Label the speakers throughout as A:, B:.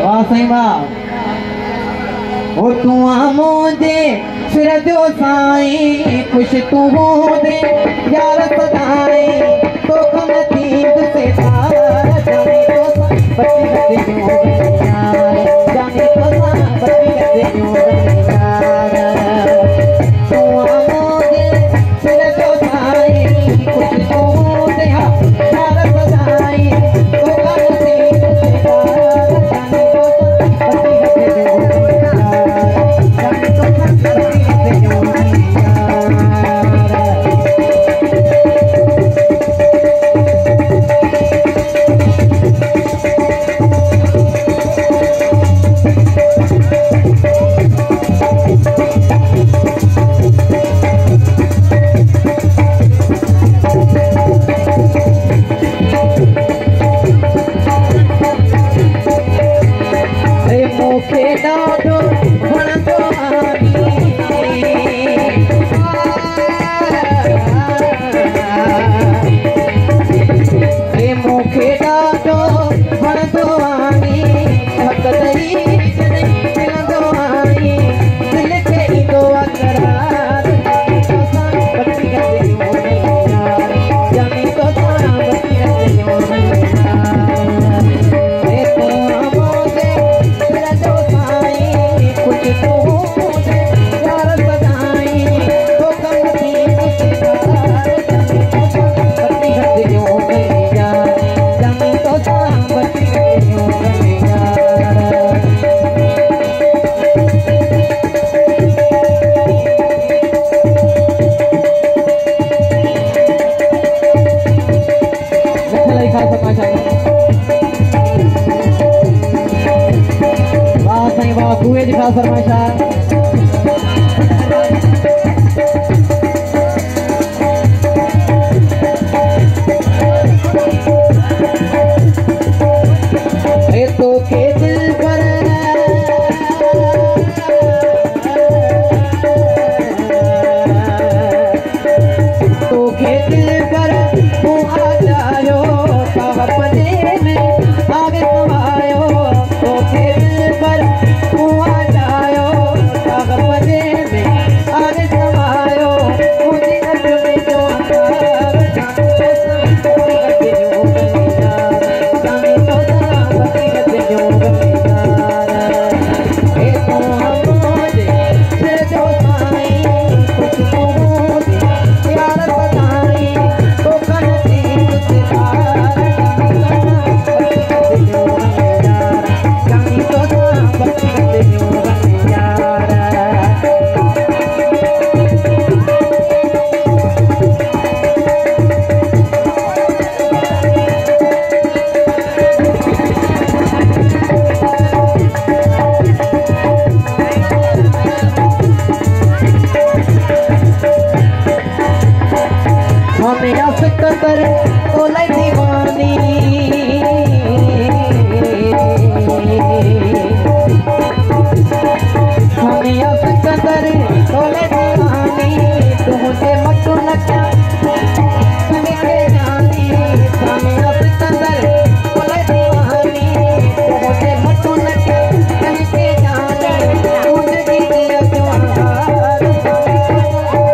A: वाह सही बात। ओ तू मुझे फिर जो साईं खुश तू हो दे यार सदाई तो कम तीन से जाने तो बच्ची गते क्यों यार जाने तो बच्ची गते क्यों यार तू मुझे फिर जो साईं खुश तू हो दे यार सदाई तो कम तीन से जाने तो बच्ची गते क्यों जाने तो बच्ची गते क्यों कुएं दिखा फरमाइश तो के दिल पर तो के दिल पर तू आ जायो अपने में आगे समायो तो के दिल पर तू आ जायो अपने में आगे समायो मुझे अपने जो मेरा सिकंदर तो लाई दीवानी मेरा सिकंदर तो लाई दीवानी तू मुझे मत लगा मेरे जानी मेरा सिकंदर तो लाई दीवानी तू मुझे मत लगा मेरे जानी मुझे दिया जवान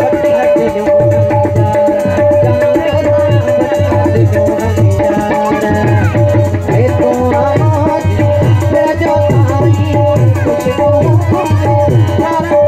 A: बच्ची हट जो Para